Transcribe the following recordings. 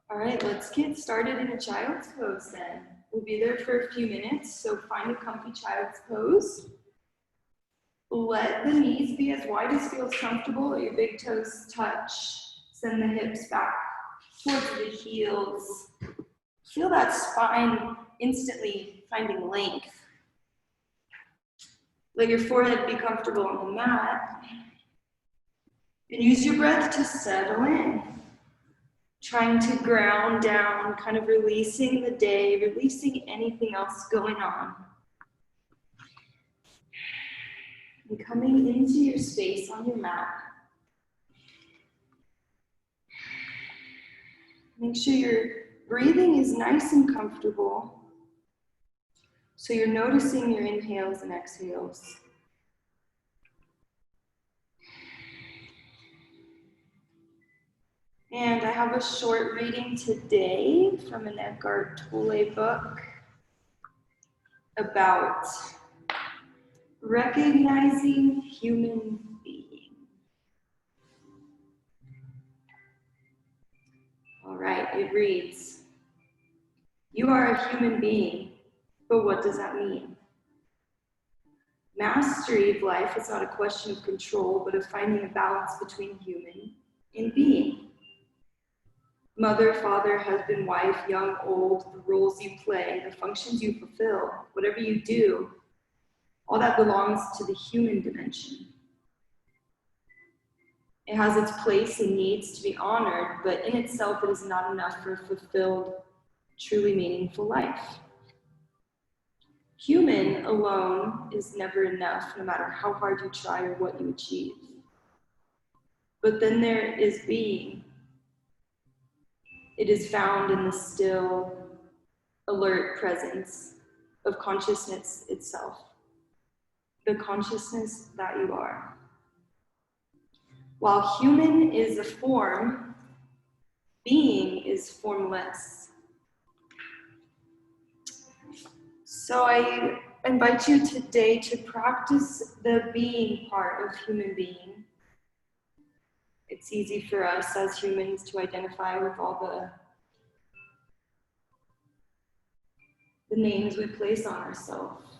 All right, let's get started in a child's pose then. We'll be there for a few minutes, so find a comfy child's pose. Let the knees be as wide as feels comfortable. Let your big toes touch. Send the hips back towards the heels. Feel that spine instantly finding length. Let your forehead be comfortable on the mat. And use your breath to settle in. Trying to ground down, kind of releasing the day, releasing anything else going on. And coming into your space on your mat. Make sure your breathing is nice and comfortable. So you're noticing your inhales and exhales. And I have a short reading today from an Eckhart Tolle book about recognizing human being. All right, it reads, "You are a human being, but what does that mean? Mastery of life is not a question of control, but of finding a balance between human and being. Mother, father, husband, wife, young, old, the roles you play, the functions you fulfill, whatever you do, all that belongs to the human dimension. It has its place and needs to be honored, but in itself it is not enough for a fulfilled, truly meaningful life. Human alone is never enough, no matter how hard you try or what you achieve. But then there is being. It is found in the still, alert presence of consciousness itself, the consciousness that you are. While human is a form, being is formless." So I invite you today to practice the being part of human being. It's easy for us as humans to identify with all the names we place on ourselves.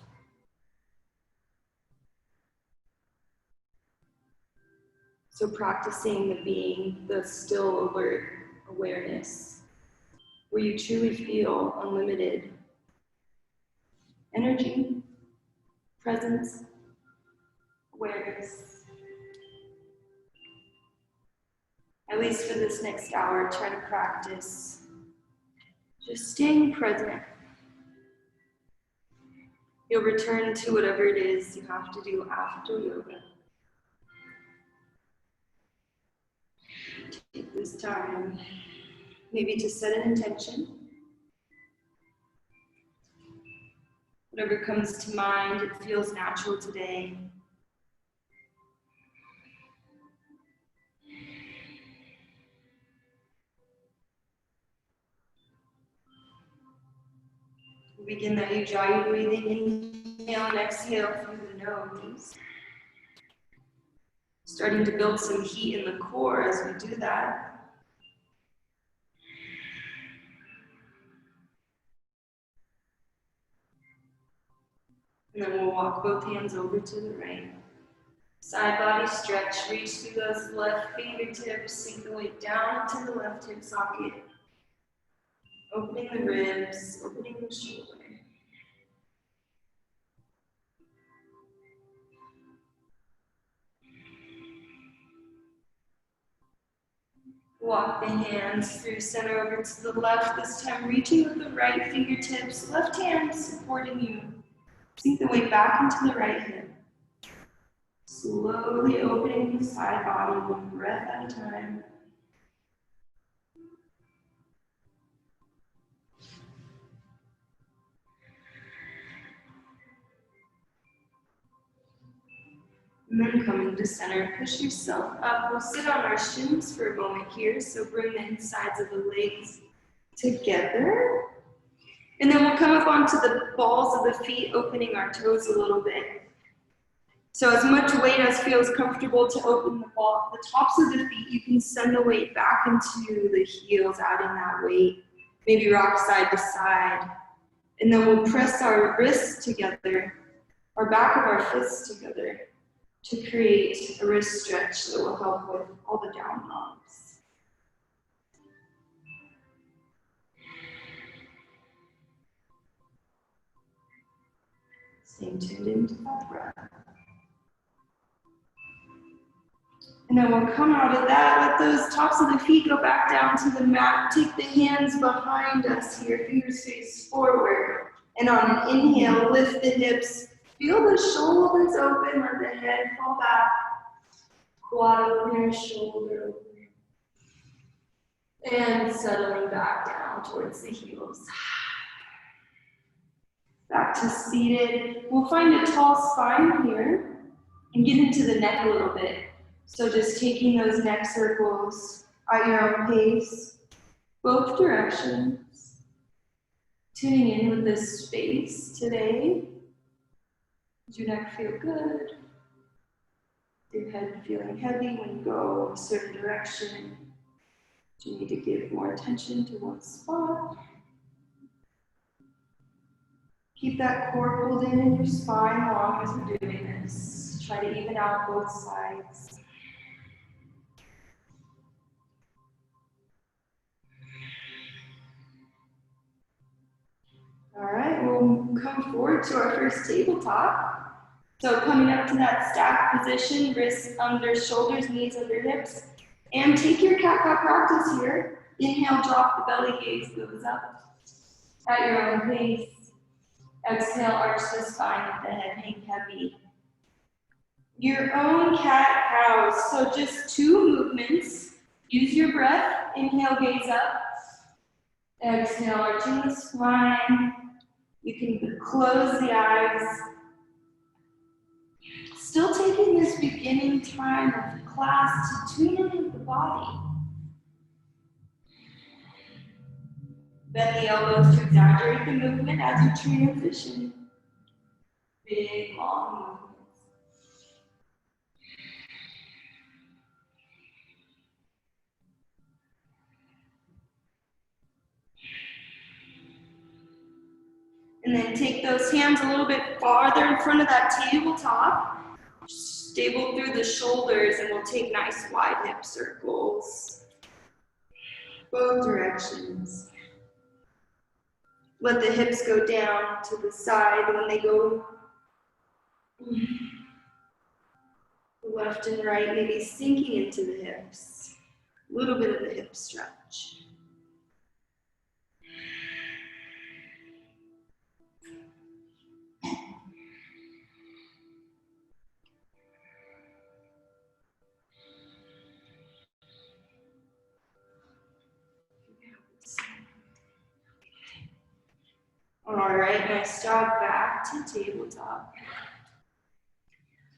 So practicing the being, the still alert awareness, where you truly feel unlimited energy, presence, awareness. At least for this next hour, try to practice just staying present. You'll return to whatever it is you have to do after yoga. Take this time, maybe to set an intention. Whatever comes to mind, it feels natural today. Begin that ujjayi breathing, inhale and exhale through the nose. Starting to build some heat in the core as we do that. And then we'll walk both hands over to the right. Side body stretch, reach through those left fingertips, sink the weight down into the left hip socket. Opening the ribs, opening the shoulder. Walk the hands through center over to the left, this time reaching with the right fingertips, left hand supporting you. Sink the weight back into the right hip. Slowly opening the side body, one breath at a time. And then coming to center, push yourself up. We'll sit on our shins for a moment here, so bring the insides of the legs together. And then we'll come up onto the balls of the feet, opening our toes a little bit. So as much weight as feels comfortable to open the ball, the tops of the feet, you can send the weight back into the heels, adding that weight. Maybe rock side to side. And then we'll press our wrists together, our back of our fists together, to create a wrist stretch that will help with all the down dogs. Staying tuned into that breath. And then we'll come out of that, let those tops of the feet go back down to the mat. Take the hands behind us here, fingers face forward. And on an inhale, lift the hips. Feel the shoulders open, let the head fall back. Quad opener, shoulder opener. And settling back down towards the heels. Back to seated. We'll find a tall spine here and get into the neck a little bit. So just taking those neck circles at your own pace, both directions. Tuning in with this space today. Does your neck feel good? Your head feeling heavy when you go a certain direction? Do you need to give more attention to one spot? Keep that core pulled in your spine long as we're doing this. Try to even out both sides. All right, we'll come forward to our first tabletop. So coming up to that stack position, wrists under shoulders, knees under hips. And take your cat-cow practice here. Inhale, drop the belly, gaze goes up at your own pace. Exhale, arch the spine, let the head hang heavy. Your own cat-cows, so just 2 movements. Use your breath, inhale, gaze up. Exhale, arching the spine. You can close the eyes. Still taking this beginning time of the class to tune in with the body. Bend the elbows to exaggerate the movement as you transition. Big, long movements. And then take those hands a little bit farther in front of that tabletop. Stable through the shoulders, and we'll take nice wide hip circles. Both directions. Let the hips go down to the side when they go left and right, maybe sinking into the hips. A little bit of the hip stretch. All right, nice job. Back to tabletop.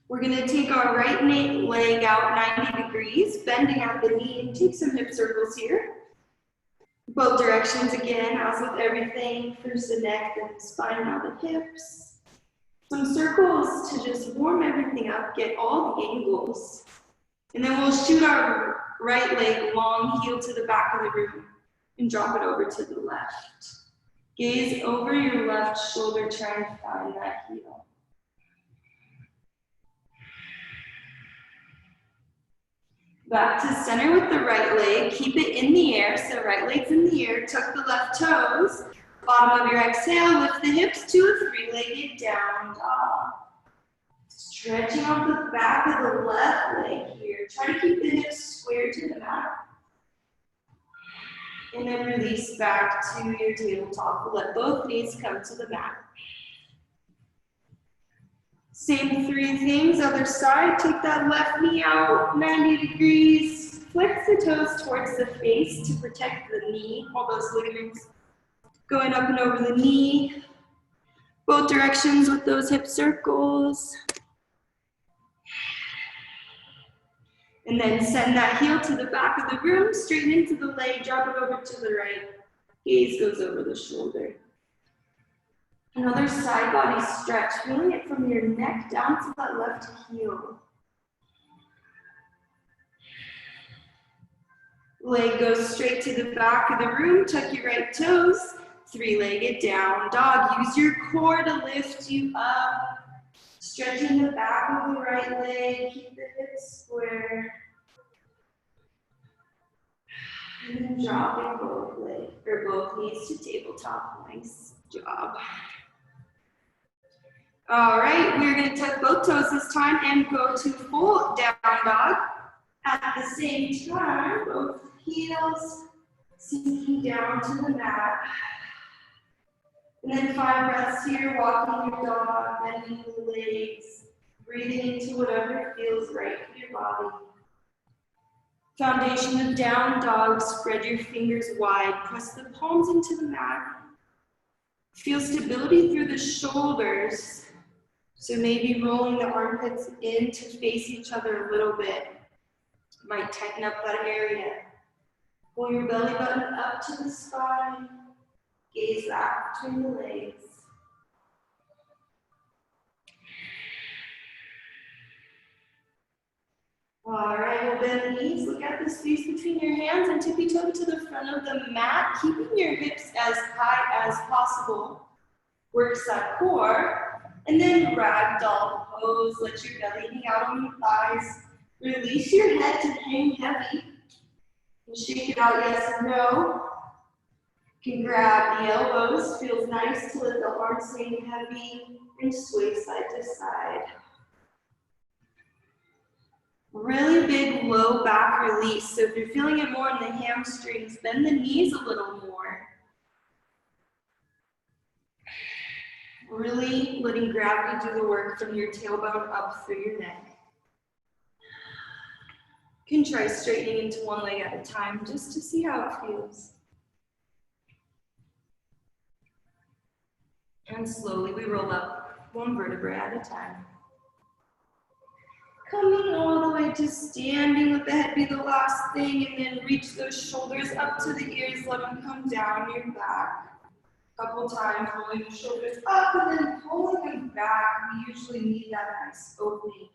We're gonna take our right leg out 90 degrees, bending at the knee, and take some hip circles here. Both directions again, as with everything. First the neck, then the spine, now the hips. Some circles to just warm everything up, get all the angles. And then we'll shoot our right leg long, heel to the back of the room, and drop it over to the left. Gaze over your left shoulder, trying to find that heel. Back to center with the right leg. Keep it in the air, so right leg's in the air. Tuck the left toes. Bottom of your exhale, lift the hips to a 3-legged down dog. Stretching off the back of the left leg here. Try to keep the hips square to the mat. And then release back to your tabletop. Let both knees come to the mat. Same 3 things, other side. Take that left knee out, 90 degrees. Flex the toes towards the face to protect the knee, all those ligaments going up and over the knee. Both directions with those hip circles. And then send that heel to the back of the room, straighten into the leg, drop it over to the right. Gaze goes over the shoulder. Another side body stretch, feeling it from your neck down to that left heel. Leg goes straight to the back of the room, tuck your right toes, three-legged down dog. Use your core to lift you up, stretching the back of the right leg, keep the hips square. And then dropping both knees to tabletop. Nice job. All right, we're going to tuck both toes this time and go to full down dog. At the same time, both heels sinking down to the mat. And then 5 breaths here, walking your dog, bending the legs, breathing into whatever feels right for your body. Foundation of down dog, spread your fingers wide, press the palms into the mat. Feel stability through the shoulders. So maybe rolling the armpits in to face each other a little bit. Might tighten up that area. Pull your belly button up to the spine. Gaze back between the legs. All right, we'll bend the knees. Look at the space between your hands and tippy-toe to the front of the mat, keeping your hips as high as possible. Works that core. And then ragdoll pose. Let your belly hang out on your thighs. Release your head to hang heavy. And shake it out, yes and no. You can grab the elbows. Feels nice to let the arms hang heavy and sway side to side. Really big low back release. So if you're feeling it more in the hamstrings, bend the knees a little more. Really letting gravity do the work from your tailbone up through your neck. You can try straightening into one leg at a time just to see how it feels. And slowly we roll up one vertebrae at a time. Coming all the way to standing, let the head be the last thing, and then reach those shoulders up to the ears, let them come down your back. A couple times, rolling the shoulders up and then pulling them back. We usually need that nice opening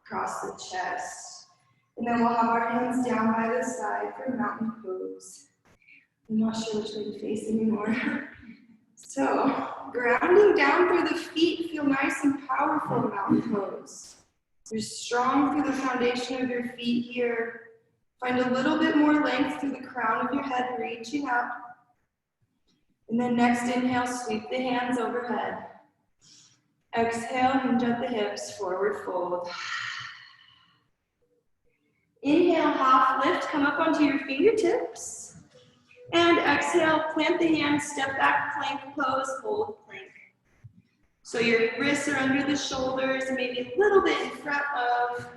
across the chest. And then we'll have our hands down by the side for mountain pose. I'm not sure which way to face anymore. So, grounding down through the feet, feel nice and powerful in mountain pose. You're strong through the foundation of your feet here. Find a little bit more length through the crown of your head, reaching up. And then next inhale, sweep the hands overhead. Exhale, hinge at the hips, forward fold. Inhale, half lift, come up onto your fingertips. And exhale, plant the hands, step back, plank pose, hold plank. So your wrists are under the shoulders, maybe a little bit in front of,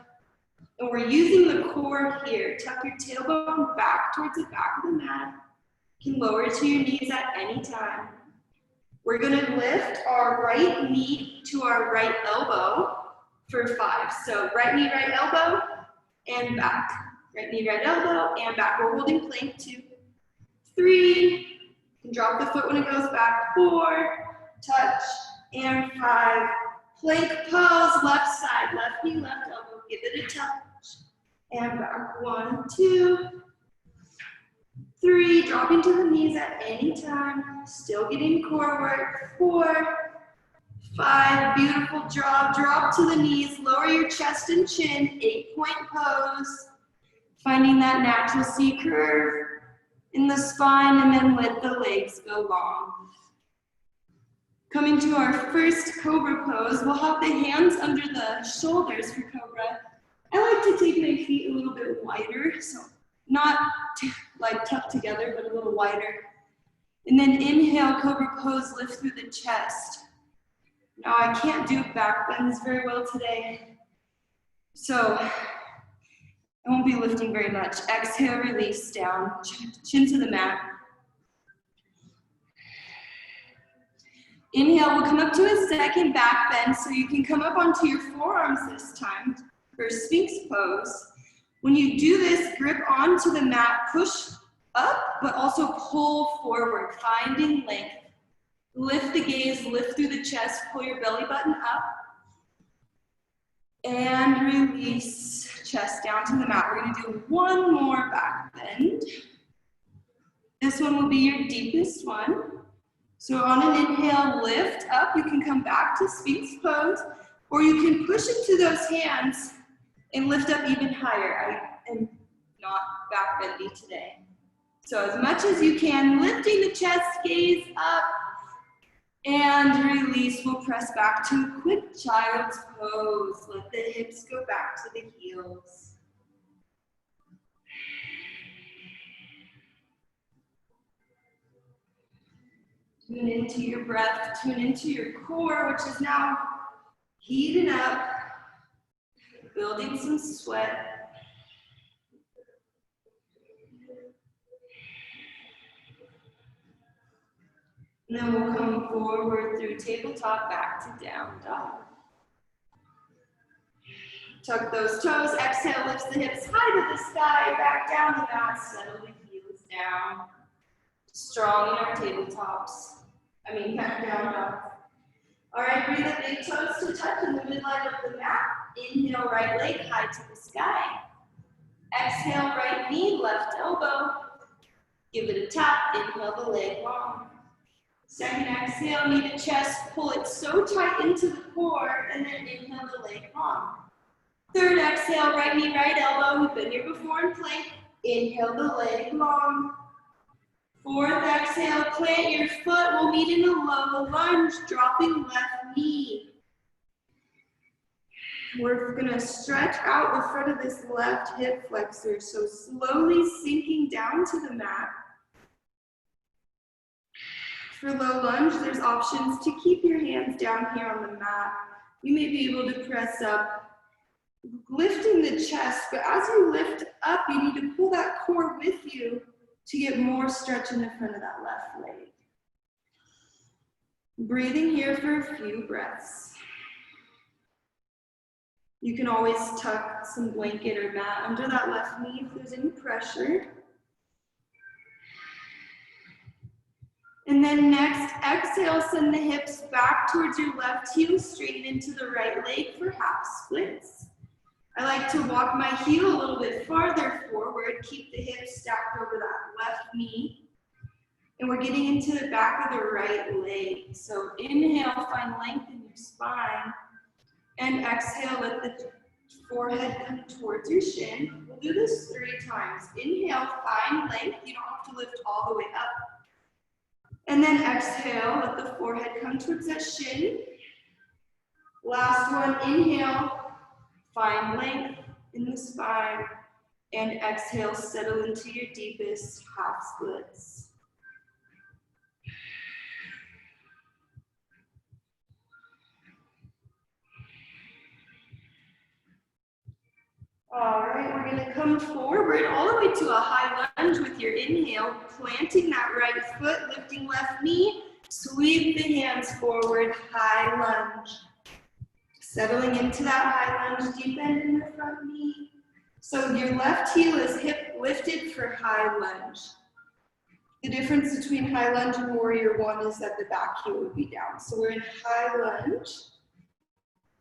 and we're using the core here. Tuck your tailbone back towards the back of the mat. You can lower to your knees at any time. We're gonna lift our right knee to our right elbow for 5. So right knee, right elbow, and back. Right knee, right elbow, and back. We're holding plank 2, 3. You can drop the foot when it goes back. 4, touch, and 5. Plank pose, left side, left knee, left elbow. Give it a touch. And back. 1, 2, 3. Dropping to the knees at any time. Still getting core work. 4, 5. Beautiful job. Drop to the knees. Lower your chest and chin. 8-point pose. Finding that natural C curve in the spine, and then let the legs go long. Coming to our first cobra pose, we'll have the hands under the shoulders for cobra. I like to take my feet a little bit wider, so not like tucked together, but a little wider. And then inhale, cobra pose, lift through the chest. Now I can't do back bends very well today, so I won't be lifting very much. Exhale, release down, chin to the mat. Inhale, we'll come up to a second back bend, so you can come up onto your forearms this time for Sphinx pose. When you do this, grip onto the mat, push up, but also pull forward, finding length. Lift the gaze, lift through the chest, pull your belly button up. And release, chest down to the mat. We're gonna do one more back bend. This one will be your deepest one. So on an inhale, lift up. You can come back to Sphinx pose, or you can push into those hands and lift up even higher. I am not back bendy today. So as much as you can, lifting the chest, gaze up, and release. We'll press back to quick child's pose. Let the hips go back to the heels. Tune into your breath, tune into your core, which is now heating up, building some sweat. And then we'll come forward through tabletop, back to down dog. Tuck those toes, exhale, lifts the hips high to the sky, back down the mat, settle the heels down. Strong in our tabletops. Back down dog. All right, bring the big toes to touch in the midline of the mat. Inhale, right leg high to the sky. Exhale, right knee, left elbow. Give it a tap, inhale the leg long. Second exhale, knee to chest, pull it so tight into the core, and then inhale the leg long. Third exhale, right knee, right elbow. We've been here before in plank. Inhale the leg long. Fourth exhale, plant your foot. We'll meet in a low lunge, dropping left knee. We're gonna stretch out the front of this left hip flexor, so slowly sinking down to the mat. For low lunge, there's options to keep your hands down here on the mat. You may be able to press up, lifting the chest, but as you lift up, you need to pull that core with you to get more stretch in the front of that left leg. Breathing here for a few breaths. You can always tuck some blanket or mat under that left knee if there's any pressure. And then next, exhale, send the hips back towards your left heel, straighten into the right leg for half splits. I like to walk my heel a little bit farther forward, keep the hips stacked over that left knee. And we're getting into the back of the right leg. So inhale, find length in your spine. And exhale, let the forehead come towards your shin. We'll do this 3 times. Inhale, find length. You don't have to lift all the way up. And then exhale, let the forehead come towards that shin. Last one, inhale. Find length in the spine, and exhale, settle into your deepest half splits. All right, we're gonna come forward all the way to a high lunge with your inhale, planting that right foot, lifting left knee, sweep the hands forward, high lunge. Settling into that high lunge, deep bend in the front knee. So your left heel is hip lifted for high lunge. The difference between high lunge and warrior one is that the back heel would be down. So we're in high lunge.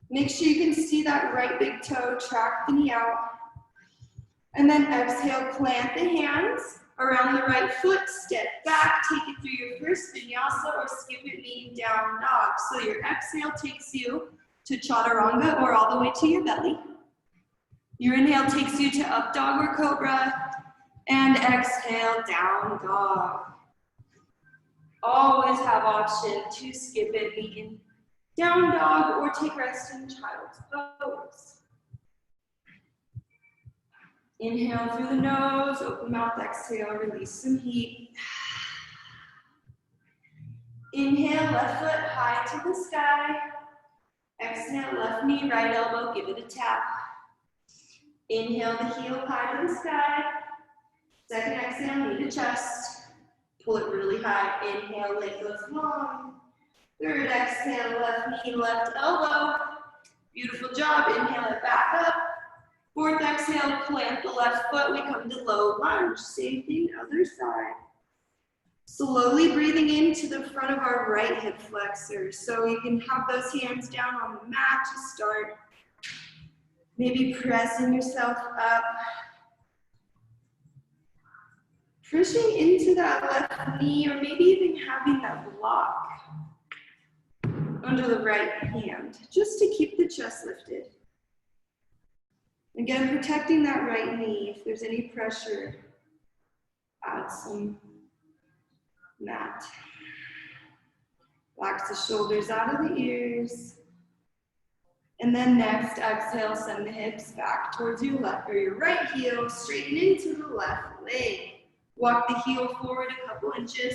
Make sure you can see that right big toe, track the knee out. And then exhale, plant the hands around the right foot, step back, take it through your first vinyasa or skip it meeting down dog. So your exhale takes you to chaturanga or all the way to your belly. Your inhale takes you to up dog or cobra, and exhale, down dog. Always have option to skip it, meeting down dog, or take rest in child's pose. Inhale through the nose, open mouth, exhale, release some heat. Inhale, left foot high to the sky. Exhale, left knee, right elbow, give it a tap. Inhale, the heel high to the sky. Second exhale, knee to chest. Pull it really high. Inhale, leg goes long. Third exhale, left knee, left elbow. Beautiful job. Inhale it back up. Fourth exhale, plant the left foot. We come to low lunge. Same thing, other side. Slowly breathing into the front of our right hip flexor. So you can have those hands down on the mat to start. Maybe pressing yourself up. Pushing into that left knee, or maybe even having that block under the right hand, just to keep the chest lifted. Again, protecting that right knee. If there's any pressure, add some mat. Relax the shoulders out of the ears. And then next, exhale, send the hips back towards your left or your right heel, straighten into the left leg. Walk the heel forward a couple inches.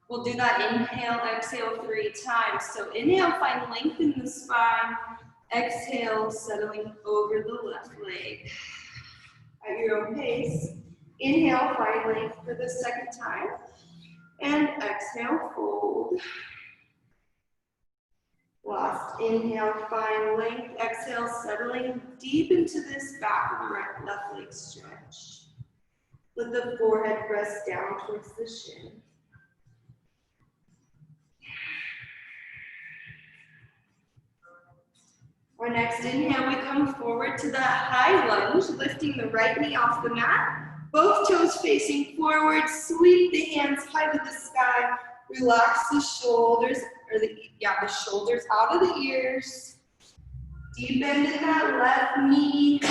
We'll do that inhale, exhale 3 times. So inhale, find length in the spine. Exhale, settling over the left leg. At your own pace. Inhale, find length for the second time. And exhale, fold. Last inhale, find length. Exhale, settling deep into this back of the right left leg stretch. Let the forehead press down towards the shin. Our next inhale, we come forward to that high lunge, lifting the right knee off the mat. Both toes facing forward, sweep the hands high to the sky. Relax the shoulders, or the shoulders out of the ears. Deep bend in that left knee.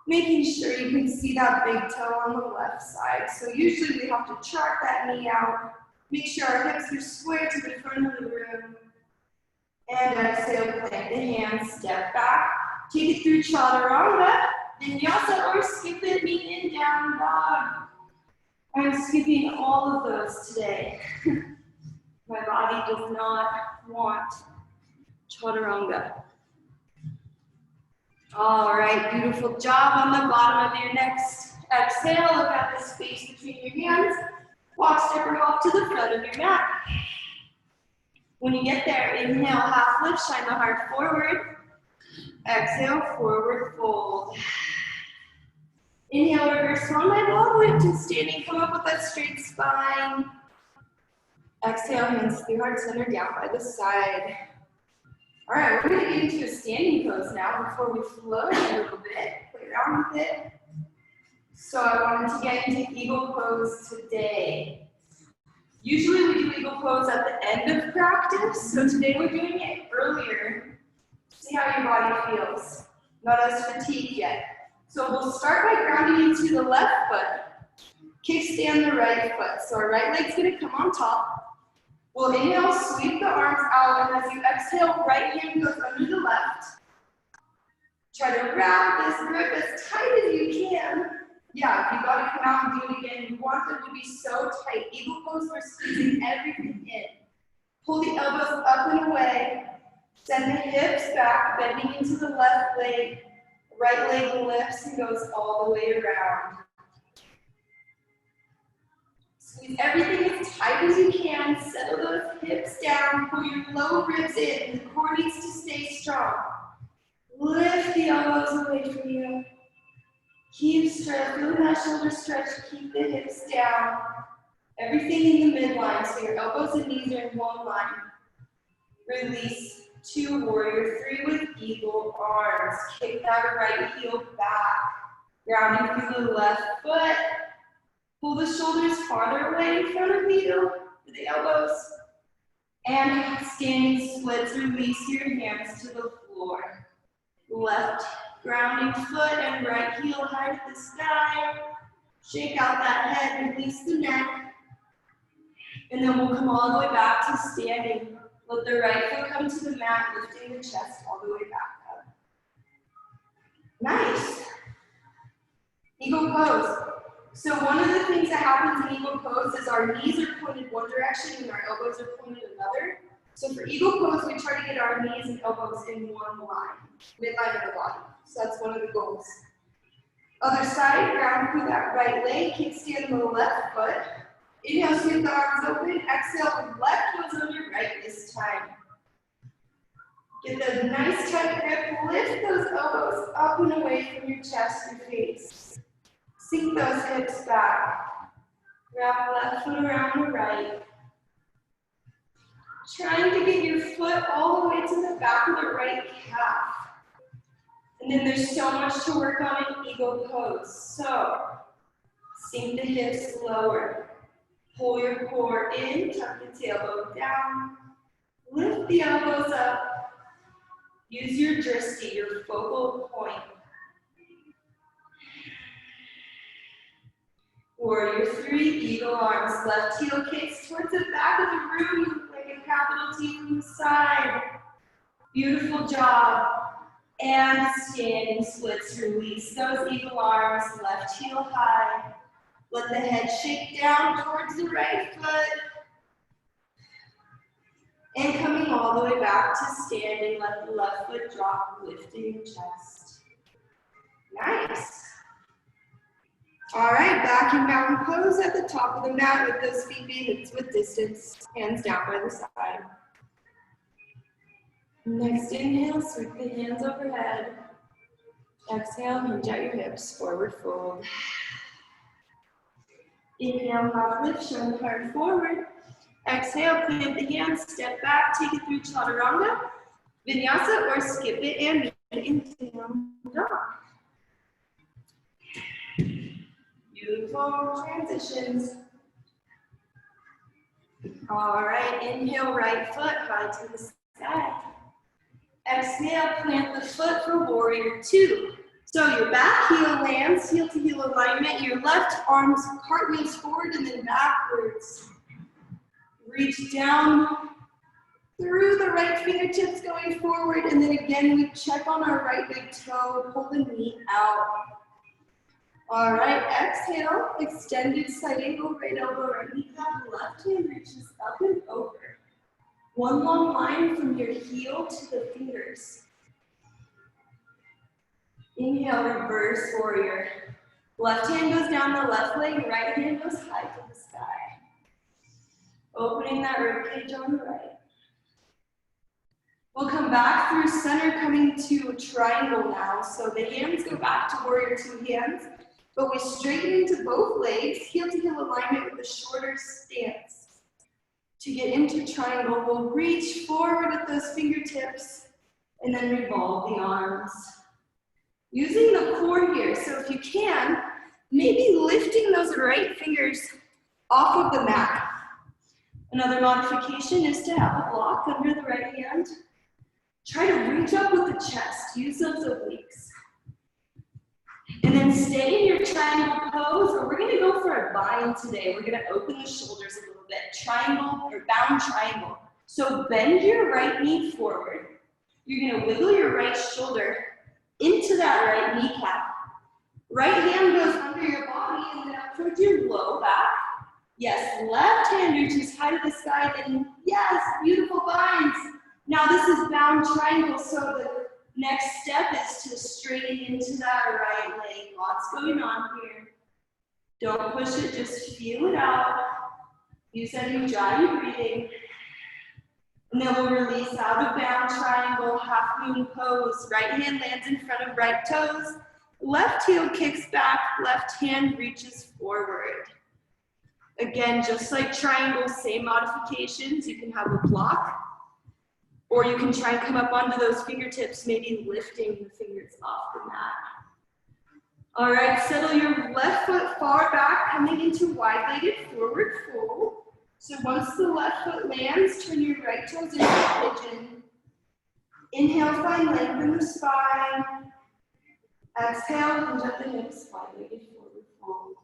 Making sure you can see that big toe on the left side. So usually we have to track that knee out. Make sure our hips are square to the front of the room. And exhale, plant the hands, step back. Take it through chaturanga, vinyasa, or skip it, knee in, down dog. I'm skipping all of those today. My body does not want chaturanga. All right, beautiful job. On the bottom of your next exhale, look at the space between your hands. Walk, step, or hop to the front of your mat. When you get there, inhale, half lift, shine the heart forward. Exhale, forward fold. Inhale, reverse swan dive all the way up to standing. Come up with that straight spine. Exhale, hands to heart center, down by the side. All right, we're gonna get into a standing pose now before we float a little bit, play around with it. So I wanted to get into eagle pose today. Usually we do eagle pose at the end of practice, so today we're doing it earlier. See how your body feels. Not as fatigued yet. So we'll start by grounding into the left foot. Kickstand the right foot. So our right leg's gonna come on top. We'll inhale, sweep the arms out, and as you exhale, right hand goes under the left. Try to wrap this grip as tight as you can. Yeah, if you gotta come out and do it again, you want them to be so tight. Eagle pose, we're squeezing everything in. Pull the elbows up and away. Send the hips back, bending into the left leg. Right leg lifts and goes all the way around. Squeeze everything as tight as you can. Settle those hips down. Pull your low ribs in. The core needs to stay strong. Lift the elbows away from you. Keep stretch. Feel that shoulder stretch. Keep the hips down. Everything in the midline. So your elbows and knees are in one line. Release. 2, warrior 3 with eagle arms. Kick that right heel back. Grounding through the left foot. Pull the shoulders farther away in front of you for the elbows. And standing splits, release your hands to the floor. Left grounding foot and right heel high to the sky. Shake out that head, release the neck. And then we'll come all the way back to standing. Let the right foot come to the mat, lifting the chest all the way back up. Nice. Eagle pose. So one of the things that happens in eagle pose is our knees are pointed one direction and our elbows are pointed another. So for eagle pose, we try to get our knees and elbows in one line, midline of the body. So that's one of the goals. Other side, ground through that right leg, kickstand the left foot. Inhale, sweep the arms open. Exhale, with left goes on your right this time. Get the nice tight grip. Lift those elbows up and away from your chest, your face. Sink those hips back. Wrap left foot around the right. Trying to get your foot all the way to the back of the right calf. And then there's so much to work on in eagle pose. So, sink the hips lower. Pull your core in, tuck the tailbone down. Lift the elbows up. Use your drishti, your focal point. Warrior 3, eagle arms. Left heel kicks towards the back of the room. You look like a capital T from the side. Beautiful job. And standing splits. Release those eagle arms. Left heel high. Let the head shake down towards the right foot. And coming all the way back to standing, let the left foot drop, lifting your chest. Nice. All right, back in mountain pose at the top of the mat with those feet hips with distance, hands down by the side. Next inhale, sweep the hands overhead. Exhale, hinge at your hips, forward fold. Inhale, half lift, shoulder hard forward. Exhale, plant the hands, step back, take it through chaturanga, vinyasa, or skip it and meet it into down dog. Beautiful transitions. All right, inhale, right foot high to the sky. Exhale, plant the foot for warrior 2. So your back heel lands, heel to heel alignment, your left arms cartwheels forward and then backwards. Reach down through the right fingertips going forward, and then again we check on our right big toe, pull the knee out. All right, exhale, extended side angle, right elbow, right knee cap, left hand reaches up and over. One long line from your heel to the fingers. Inhale, reverse warrior. Left hand goes down the left leg, right hand goes high to the sky. Opening that ribcage on the right. We'll come back through center, coming to a triangle now. So the hands go back to warrior 2 hands, but we straighten into both legs, heel to heel alignment with a shorter stance. To get into triangle, we'll reach forward with those fingertips and then revolve the arms. Using the core here, so if you can, maybe lifting those right fingers off of the mat. Another modification is to have a block under the right hand. Try to reach up with the chest, use those obliques. And then stay in your triangle pose, or we're gonna go for a bind today. We're gonna open the shoulders a little bit. Triangle or bound triangle. So bend your right knee forward. You're gonna wiggle your right shoulder into that right kneecap. Right hand goes under your body and then up towards your low back. Yes, left hand reaches high to the sky, and yes, beautiful binds. Now this is bound triangle, so the next step is to straighten into that right leg. Lots going on here. Don't push it, just feel it out. Use any dry breathing. And then we'll release out of bound triangle, half moon pose. Right hand lands in front of right toes. Left heel kicks back, left hand reaches forward. Again, just like triangle, same modifications. You can have a block, or you can try and come up onto those fingertips, maybe lifting the fingers off the mat. All right, settle your left foot far back, coming into wide-legged forward fold. So once the left foot lands, turn your right toes into a pigeon. Inhale, find length in the spine. Exhale, hinge at the hips, wide-legged forward fold.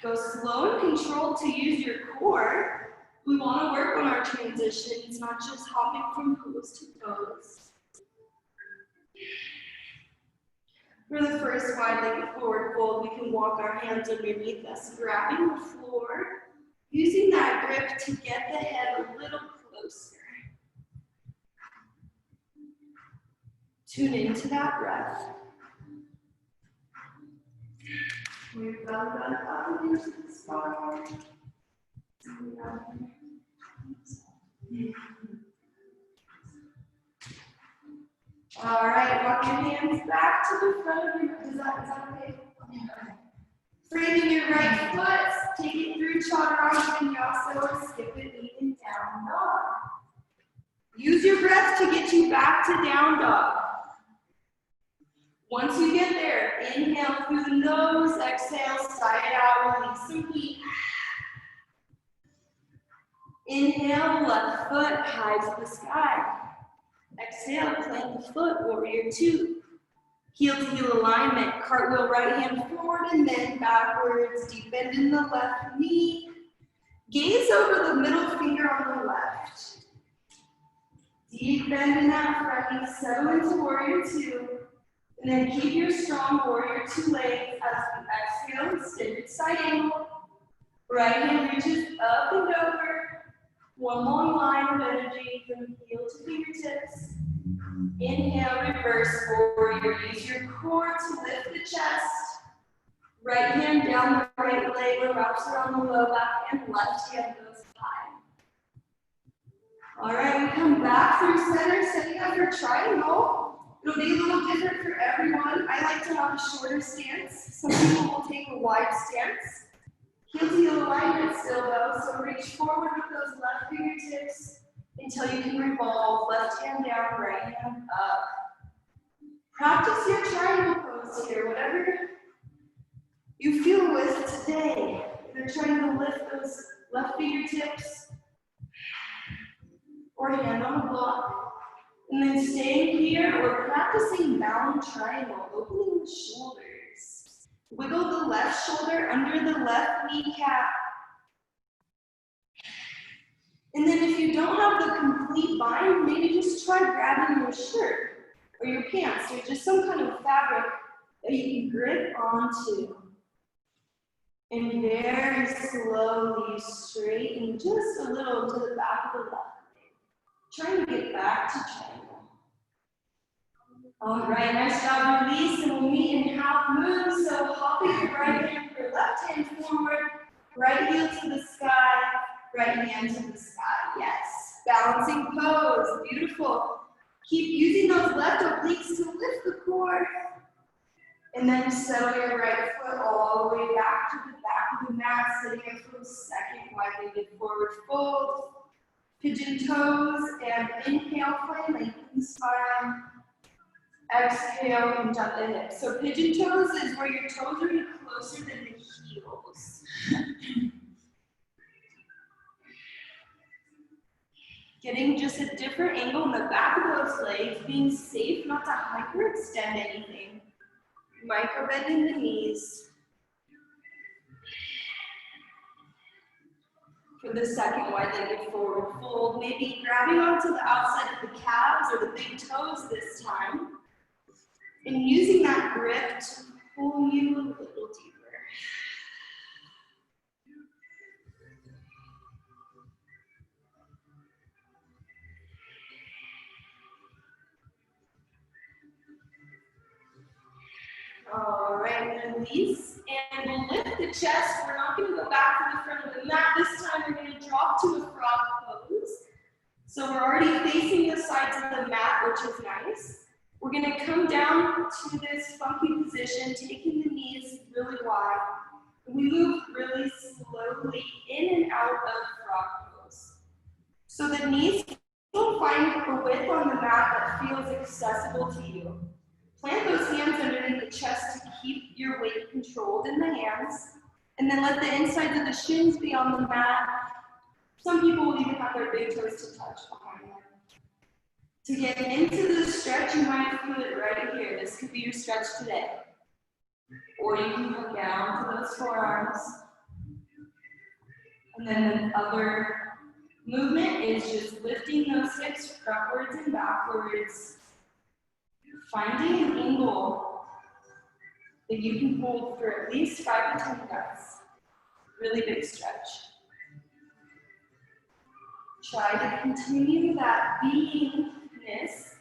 Go slow and controlled to use your core. We want to work on our transitions, not just hopping from pose to pose. For the first wide-legged forward fold, we can walk our hands underneath us, grabbing the floor, using that grip to get the head a little closer. Tune into that breath. Your belly button up into the spine. All right, walk your hands back to the front of your, is that okay? Framing your right take it through chaturanga vinyasa or skip it even down dog. Use your breath to get you back to down dog. Once you get there, inhale through the nose, exhale, side out, release some heat. Inhale, left foot high to the sky. Exhale, plant the foot, warrior two. Heel to heel alignment, cartwheel right hand forward and then backwards, deep bend in the left knee. Gaze over the middle finger on the left. Deep bend in that front knee, settle into warrior two. And then keep your strong warrior two legs as you exhale, extended side angle. Right hand reaches up and over. One long line of energy from heel to fingertips. Inhale, reverse warrior. Use your core to lift the chest. Right hand down the right leg, wraps around the low back, and left hand goes high. All right, we come back through center, setting up your triangle. It'll be a little different for everyone. I like to have a shorter stance. Some people will take a wide stance. Heel to heel alignment still though, so reach forward with those left fingertips until you can revolve, left hand down, right hand up. Practice your triangle pose here, whatever you feel with today. Either trying to lift those left fingertips or hand on the block. And then staying here, we're practicing bound triangle, opening the shoulders. Wiggle the left shoulder under the left kneecap. And then if you don't have the complete bind, maybe just try grabbing your shirt or your pants or just some kind of fabric that you can grip onto. And very slowly straighten just a little to the back of the left leg. Trying to get back to triangle. All right, nice job, release, and we'll meet in half moon. So hopping your right hand for left hand forward, right heel to the sky, right hand to the sky, yes. Balancing pose, beautiful. Keep using those left obliques to lift the core. And then settle your right foot all the way back to the back of the mat, sitting up for a second, wide-legged forward fold. Pigeon toes, and inhale, play, lengthen the spine. Exhale, and jump the hips. So pigeon toes is where your toes are closer than the heels. Getting just a different angle in the back of those legs, being safe not to hyperextend anything. Micro bending the knees. For the second wide-legged forward fold, maybe grabbing onto the outside of the calves or the big toes this time. And using that grip to pull you a little deeper. All right, release, and we'll lift the chest. We're not going to go back to the front of the mat. This time we're going to drop to a frog pose. So we're already facing the sides of the mat, which is nice. We're going to come down to this funky position, taking the knees really wide. We move really slowly in and out of frog pose. So the knees will find a width on the mat that feels accessible to you. Plant those hands underneath the chest to keep your weight controlled in the hands. And then let the insides of the shins be on the mat. Some people will even have their big toes to touch behind them. To get into the stretch, you might feel it right here. This could be your stretch today. Or you can come down to those forearms. And then the other movement is just lifting those hips frontwards and backwards. Finding an angle that you can hold for at least 5 to 10 breaths. Really big stretch. Try to continue that beingness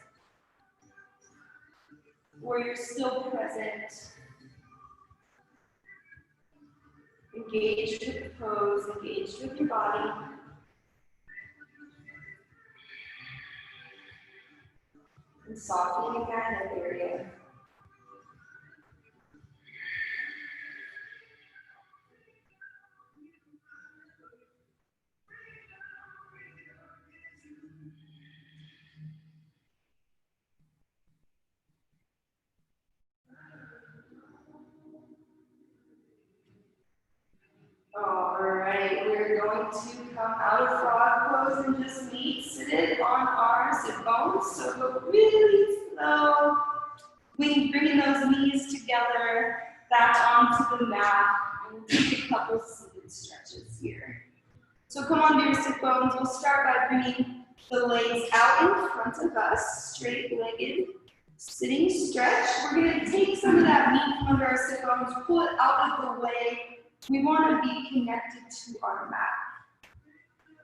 where you're still present. Engaged with the pose, engaged with your body. And softening that head area. right, we're going to come out of frog pose and just meet seated on our sit bones. So go really slow, bringing those knees together, back onto the mat, and take a couple seated stretches here. So come onto your sit bones. We'll start by bringing the legs out in front of us, straight-legged, sitting stretch. We're going to take some of that meat from under our sit bones, pull it out of the way. We want to be connected to our mat.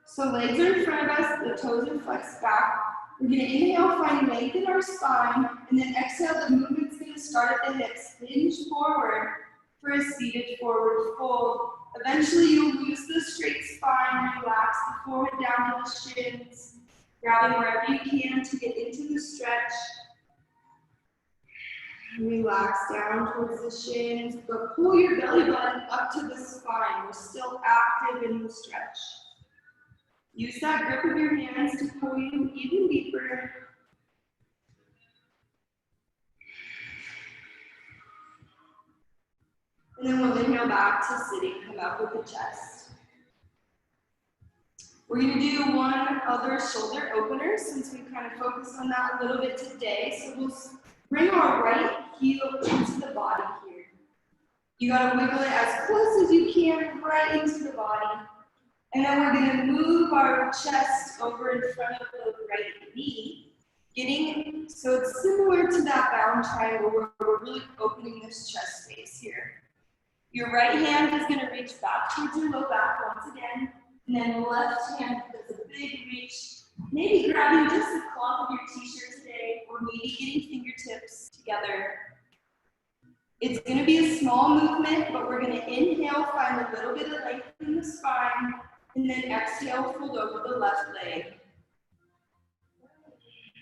So legs are in front of us, the toes are flexed back. We're going to inhale, find length in our spine, and then exhale, the movement's going to start at the hips. Hinge forward for a seated forward fold. Eventually, you'll lose the straight spine, relax the forehead down to the shins, grabbing wherever you can to get into the stretch. Relax down towards the shins, but pull your belly button up to the spine. We're still active in the stretch. Use that grip of your hands to pull you even deeper. And then we'll inhale back to sitting, come up with the chest. We're going to do one other shoulder opener since we kind of focused on that a little bit today. So we'll bring our right heel into the body here. You got to wiggle it as close as you can right into the body. And then we're going to move our chest over in front of the right knee, so it's similar to that bound triangle where we're really opening this chest space here. Your right hand is going to reach back towards your low back once again, and then the left hand does a big reach, maybe grabbing just the cloth of your t-shirt today, or maybe getting fingertips together. It's going to be a small movement, but we're going to inhale, find a little bit of length in the spine, and then exhale, fold over the left leg.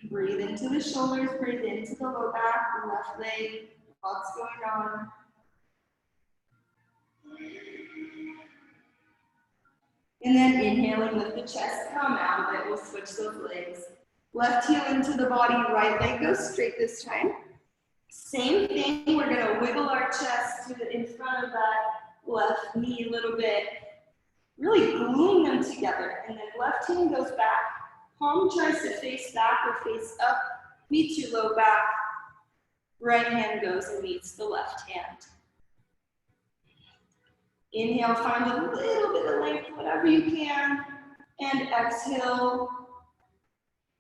Breathe into the shoulders, breathe into the low back, the left leg, lots going on. And then inhaling with the chest, come out of it, we'll switch those legs. Left heel into the body, right leg goes straight this time. Same thing, we're gonna wiggle our chest in front of that left knee a little bit, really gluing them together, and then left hand goes back. Palm tries to face back or face up, meets your low back. Right hand goes and meets the left hand. Inhale, find a little bit of length, whatever you can, and exhale,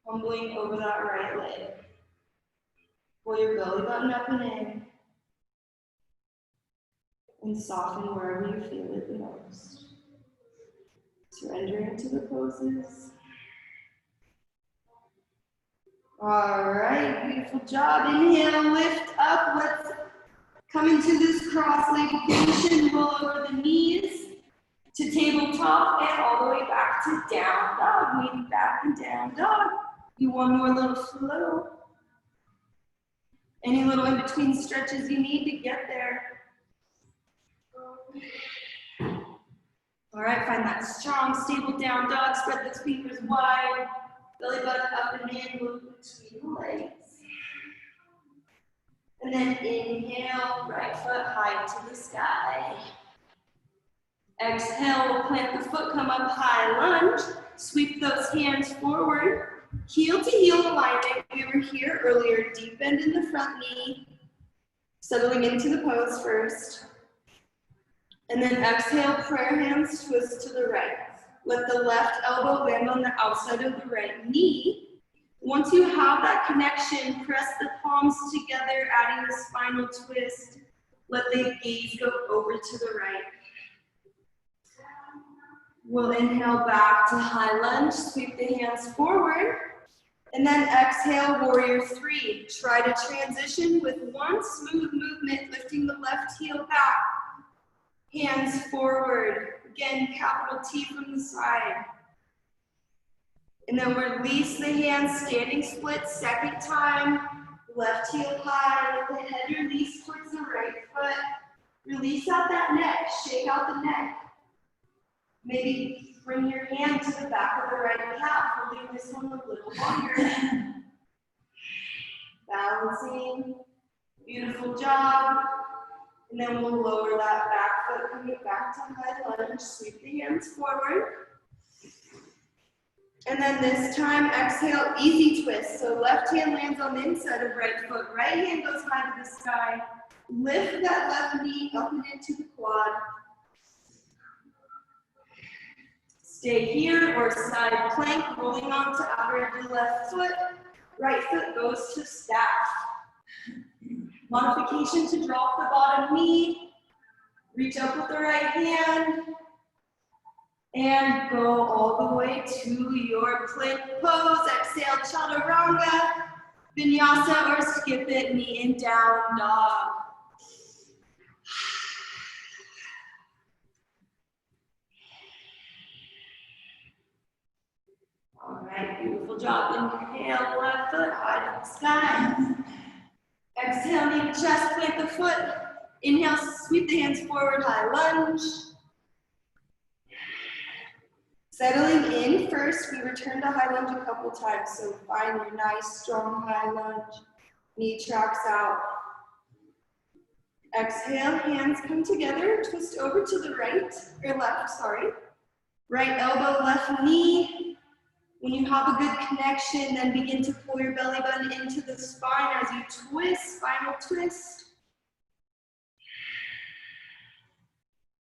humbling over that right leg. Pull your belly button up and in, and soften wherever you feel it the most. Surrendering to the poses. All right, beautiful job. Inhale, lift up. Let's come into this cross-legged position. Roll over the knees to tabletop and all the way back to down dog. Maybe back and down dog. Do one more little flow. Any little in-between stretches you need to get there. All right, find that strong, stable down dog. Spread those fingers wide. Belly button up and in, move between the legs. And then inhale, right foot high to the sky. Exhale, we'll plant the foot, come up high lunge. Sweep those hands forward. Heel to heel alignment. We were here earlier. Deep bend in the front knee. Settling into the pose first. And then exhale, prayer hands twist to the right. Let the left elbow land on the outside of the right knee. Once you have that connection, press the palms together, adding the spinal twist. Let the gaze go over to the right. We'll inhale back to high lunge, sweep the hands forward. And then exhale, warrior three. Try to transition with one smooth movement, lifting the left heel back. Hands forward. Again, capital T from the side. And then release the hands, standing split, second time. Left heel high, let the head release towards the right foot. Release out that neck, shake out the neck. Maybe bring your hand to the back of the right calf, holding this one a little longer. Balancing, beautiful job. And then we'll lower that back foot, coming back to high lunge, sweep the hands forward. And then this time, exhale, easy twist. So left hand lands on the inside of right foot. Right hand goes high to the sky. Lift that left knee up and into the quad. Stay here or side plank, rolling onto outer edge of the left foot. Right foot goes to staff. Modification to drop the bottom knee. Reach up with the right hand. And go all the way to your plank pose. Exhale, chaturanga, vinyasa, or skip it, knee and down dog. All right, beautiful job. Inhale, left foot, high to the sky. Exhale, knee to chest, plant the foot. Inhale, sweep the hands forward, high lunge. Settling in first, we return to high lunge a couple times. So find your nice, strong high lunge. Knee tracks out. Exhale, hands come together. Twist over to the right, or left, sorry. Right elbow, left knee. When you have a good connection, then begin to pull your belly button into the spine as you twist, spinal twist.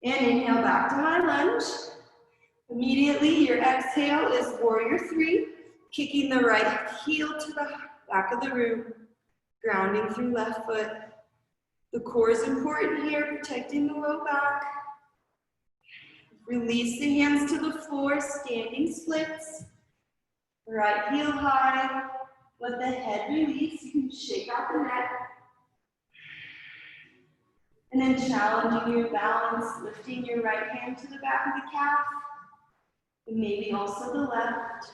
And inhale back to high lunge. Immediately, your exhale is warrior three, kicking the right heel to the back of the room, grounding through left foot. The core is important here, protecting the low back. Release the hands to the floor, standing splits. Right heel high, let the head release. You can shake out the neck. And then challenging your balance, lifting your right hand to the back of the calf. And maybe also the left.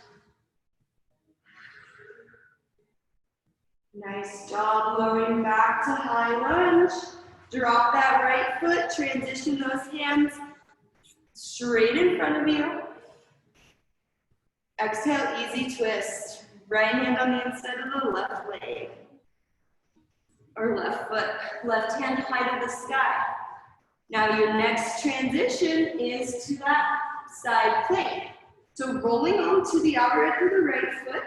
Nice job, lowering back to high lunge. Drop that right foot, transition those hands straight in front of you. Exhale, easy twist. Right hand on the inside of the left leg. Or left foot, left hand high to the sky. Now your next transition is to that side plank. So rolling onto the outer edge of the right foot.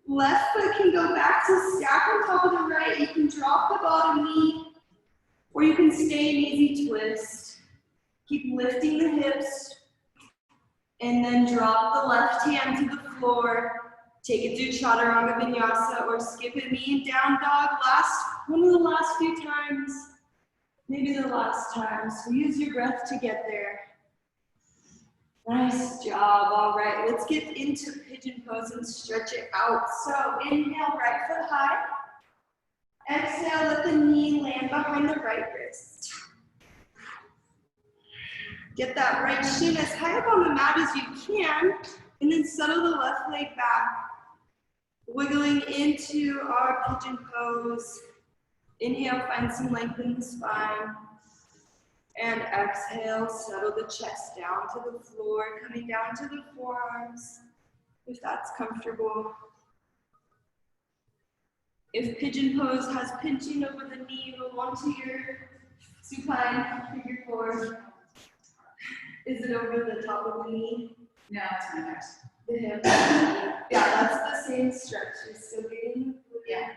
Left foot can go back to stack on top of the right. You can drop the bottom knee, or you can stay in easy twist. Keep lifting the hips, and then drop the left hand to the floor. Take it to chaturanga vinyasa, or skip it, knee and down dog. One of the last few times, maybe the last time. So use your breath to get there. Nice job. All right, let's get into pigeon pose and stretch it out. So inhale, right foot high. Exhale, let the knee land behind the right wrist. Get that right shin as high up on the mat as you can, and then settle the left leg back. Wiggling into our pigeon pose. Inhale, find some length in the spine. And exhale, settle the chest down to the floor, coming down to the forearms, if that's comfortable. If pigeon pose has pinching over the knee, roll onto your supine figure four. Is it over the top of the knee? No, it's my next. The hip. Yeah, that's the same stretch. You're still getting. Yeah.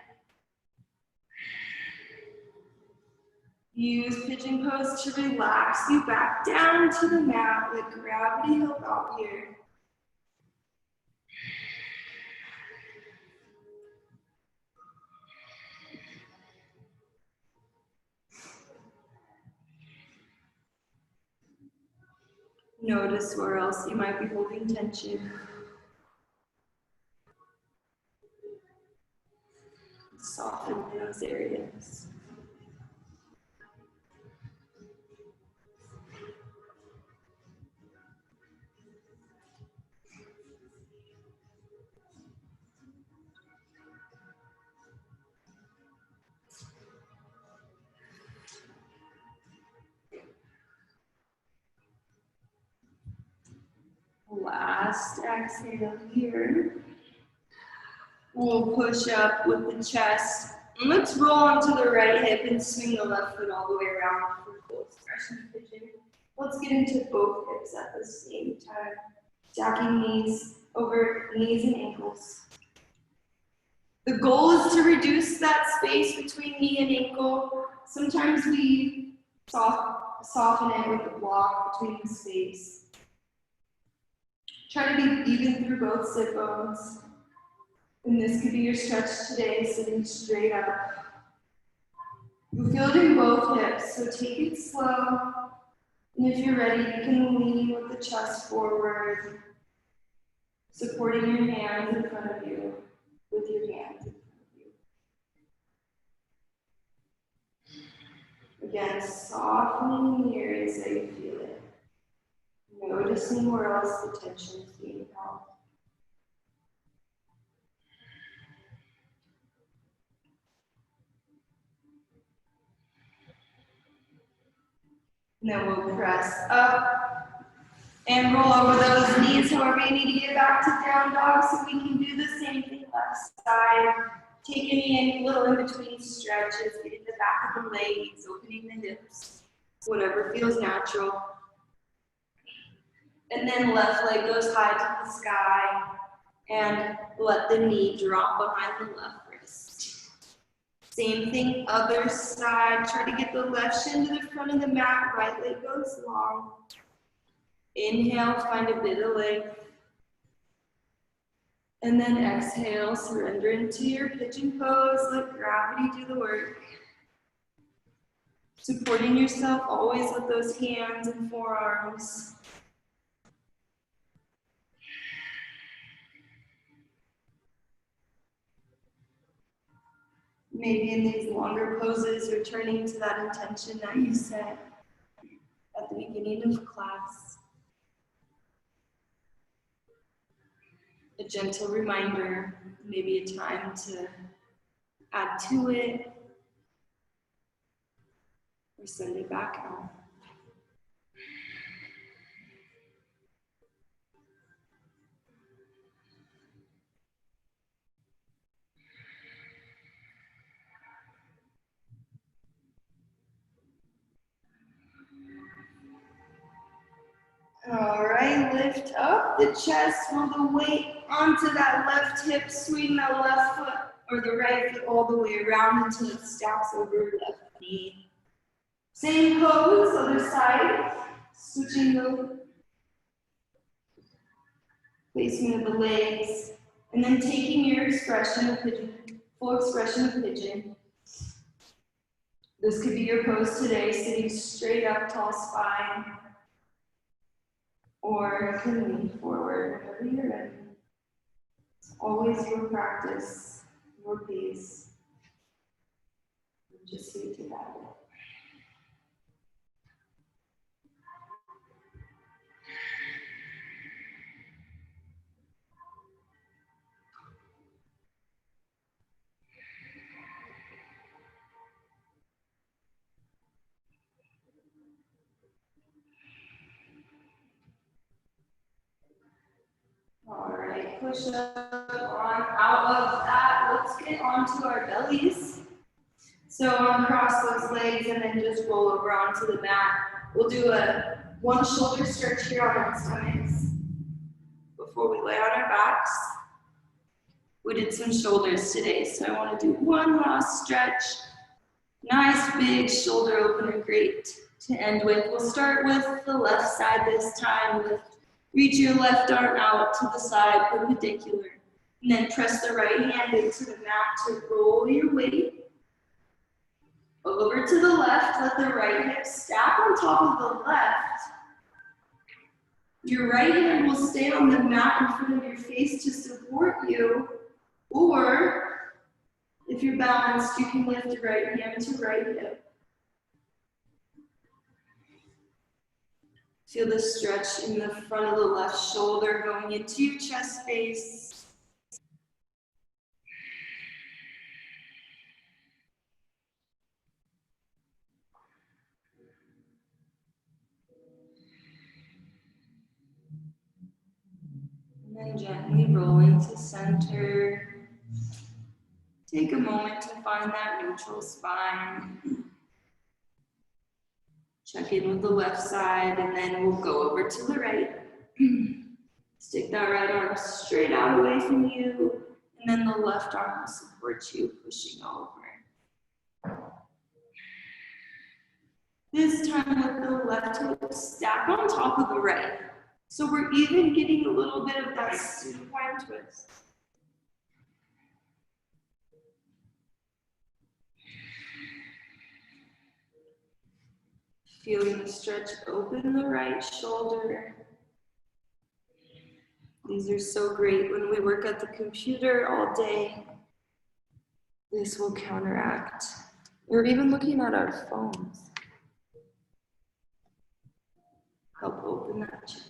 Use pigeon pose to relax you back down to the mat. Let gravity help out here. Notice where else you might be holding tension. Soften those areas. Last exhale here. We'll push up with the chest. And let's roll onto the right hip and swing the left foot all the way around for full expression pigeon. Let's get into both hips at the same time. Stacking knees over knees and ankles. The goal is to reduce that space between knee and ankle. Sometimes we soften it with a block between the space. Try to be even through both sit bones. And this could be your stretch today, sitting straight up. You'll feel it in both hips, so take it slow. And if you're ready, you can lean with the chest forward, supporting your hands in front of you with your hands in front of you. Again, softening the areas that you feel it. Noticing where else the tension is being held. And then we'll press up and roll over those knees. However, you need to get back to down dog, so we can do the same thing left side. Taking any little in-between stretches, getting the back of the legs, opening the hips, whatever feels natural. And then left leg goes high to the sky, and let the knee drop behind the left wrist. Same thing, other side. Try to get the left shin to the front of the mat, right leg goes long. Inhale, find a bit of length. And then exhale, surrender into your pigeon pose, let gravity do the work. Supporting yourself always with those hands and forearms. Maybe in these longer poses, returning to that intention that you set at the beginning of class. A gentle reminder, maybe a time to add to it, or send it back out. All right, lift up the chest, roll the weight onto that left hip, swing that left foot or the right foot all the way around until it stacks over your left knee. Same pose, other side, switching the placement of the legs, and then taking your expression of pigeon, full expression of pigeon. This could be your pose today, sitting straight up, tall spine. Or you can lean forward whenever you're ready. It's always your practice, your pace. Just here to that. All right, push up on out of that. Let's get onto our bellies. So uncross those legs and then just roll over onto the mat. We'll do a one shoulder stretch here on our stomachs before we lay on our backs. We did some shoulders today, so I want to do one last stretch. Nice big shoulder opener, great to end with. We'll start with the left side this time. Reach your left arm out to the side, perpendicular. And then press the right hand into the mat to roll your weight. Over to the left, let the right hip stack on top of the left. Your right hand will stay on the mat in front of your face to support you. Or, if you're balanced, you can lift the right hand to right hip. Feel the stretch in the front of the left shoulder going into your chest space. And then gently roll into center. Take a moment to find that neutral spine. Check in with the left side, and then we'll go over to the right. Stick that right arm straight out away from you, and then the left arm will support you, pushing over. This time with the left hip stack on top of the right. So we're even getting a little bit of that supine twist. Feeling the stretch, open the right shoulder. These are so great when we work at the computer all day. This will counteract. Or even looking at our phones. Help open that chest.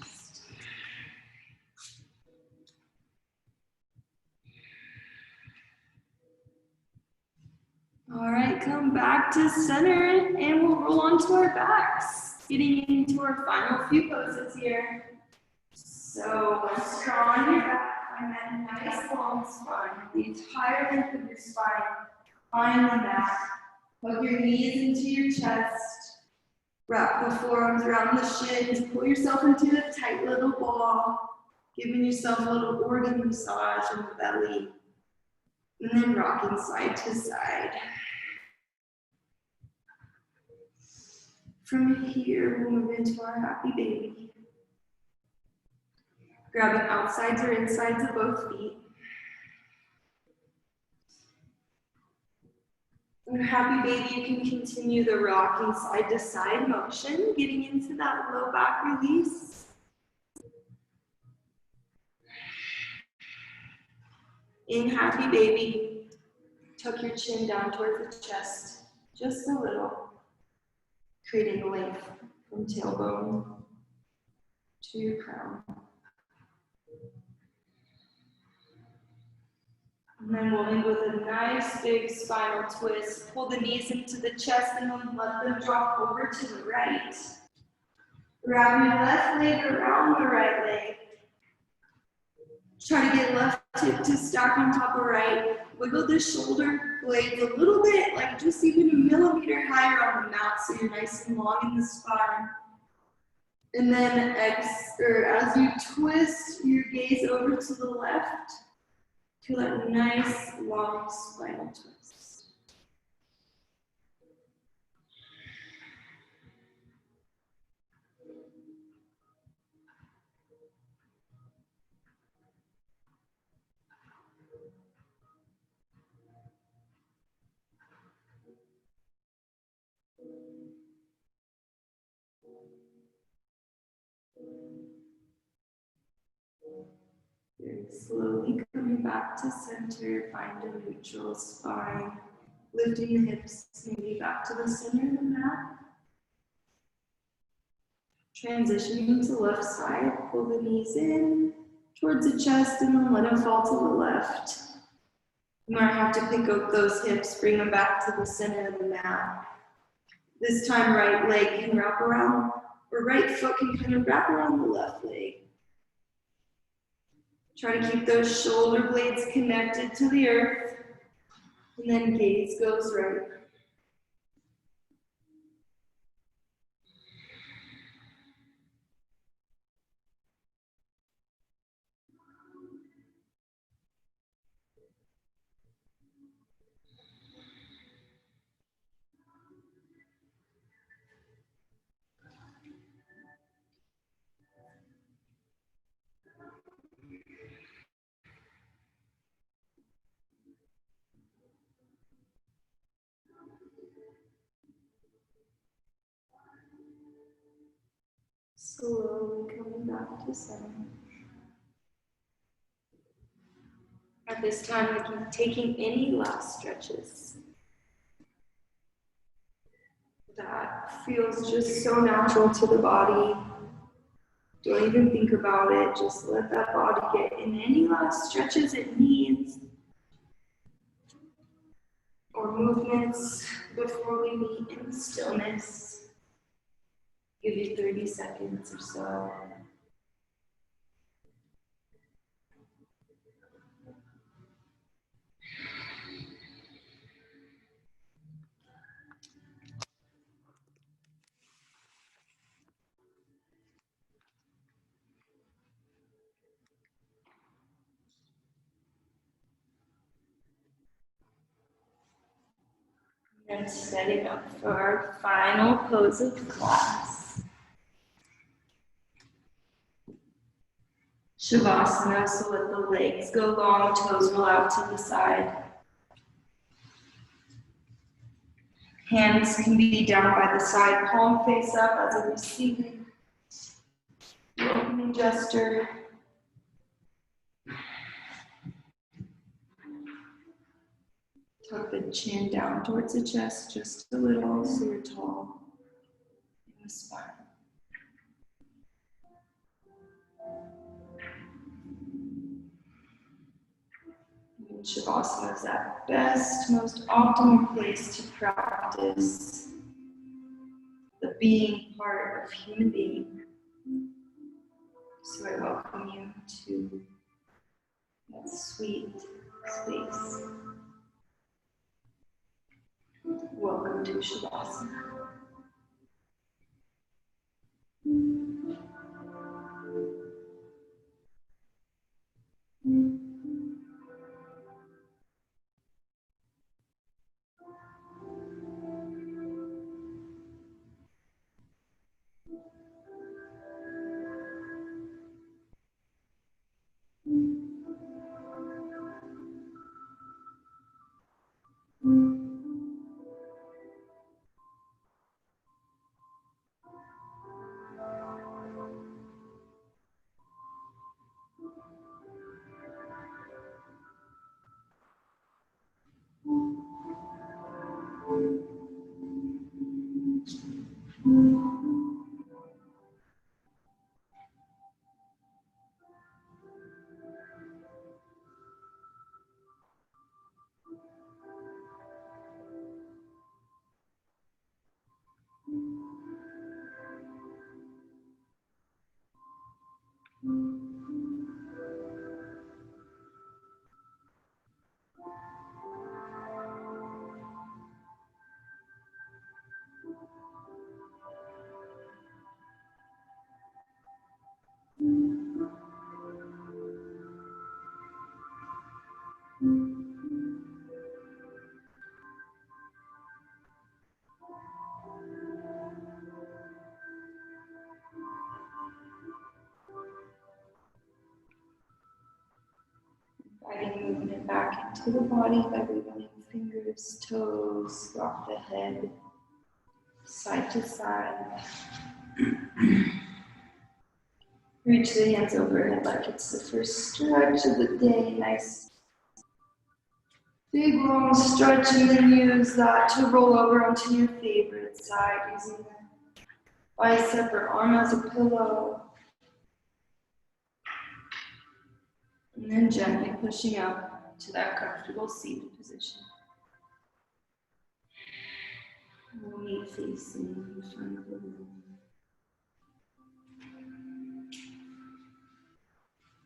All right, come back to center and we'll roll onto our backs. Getting into our final few poses here. So once you're on your back, find that nice long spine. The entire length of your spine on the mat. Hug your knees into your chest. Wrap the forearms around the shins. Pull yourself into a tight little ball. Giving yourself a little organ massage in the belly. And then rocking side to side. From here, we'll move into our happy baby. Grabbing outsides or insides of both feet. And happy baby, you can continue the rocking side to side motion, getting into that low back release. In happy baby, tuck your chin down towards the chest, just a little, creating length from tailbone to your crown. And then we'll end with a nice big spinal twist. Pull the knees into the chest and then let them drop over to the right. Wrap your left leg around the right leg. Try to get left hip to stack on top of right. Wiggle the shoulder blades a little bit, like just even a millimeter higher on the mat so you're nice and long in the spine. And then as you twist your gaze over to the left, feel that nice long spinal twist. Very slowly coming back to center, find a neutral spine, lifting the hips maybe back to the center of the mat. Transitioning to left side, pull the knees in towards the chest and then let them fall to the left. You might have to pick up those hips, bring them back to the center of the mat. This time right leg can wrap around, or right foot can kind of wrap around the left leg. Try to keep those shoulder blades connected to the earth, and then gaze goes right. Slowly coming back to center. At this time, we can taking any last stretches. That feels just so natural to the body. Don't even think about it. Just let that body get in any last stretches it needs. Or movements before we meet in stillness. Give you 30 seconds or so. And setting up for our final pose of class. Shavasana, so let the legs go long, toes roll out to the side. Hands can be down by the side, palm face up as a receiving, opening gesture. Tuck the chin down towards the chest just a little so you're tall in the spine. And Shavasana is that best, most optimal place to practice the being part of human being. So I welcome you to that sweet space. Welcome to Shavasana. Guiding movement back into the body by wiggling fingers, toes, rock the head, side to side. Reach the hands overhead like it's the first stretch of the day. Nice big long stretch, and then use that to roll over onto your favorite side using the bicep or arm as a pillow. And then gently pushing up to that comfortable seated position. Knee facing in front of the room.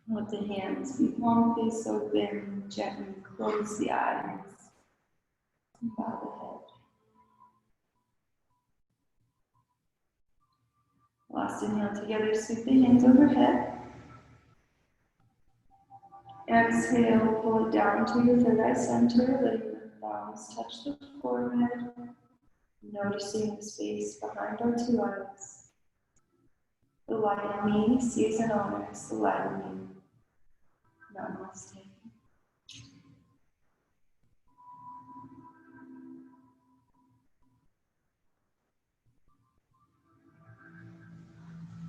Let the hands be palm face open, gently close the eyes and bow the head. Last inhale together, sweep the hands overhead. Exhale, pull it down to your third eye center, letting the thumbs touch the forehead, noticing the space behind our two eyes. The light in me sees and honors the light in me.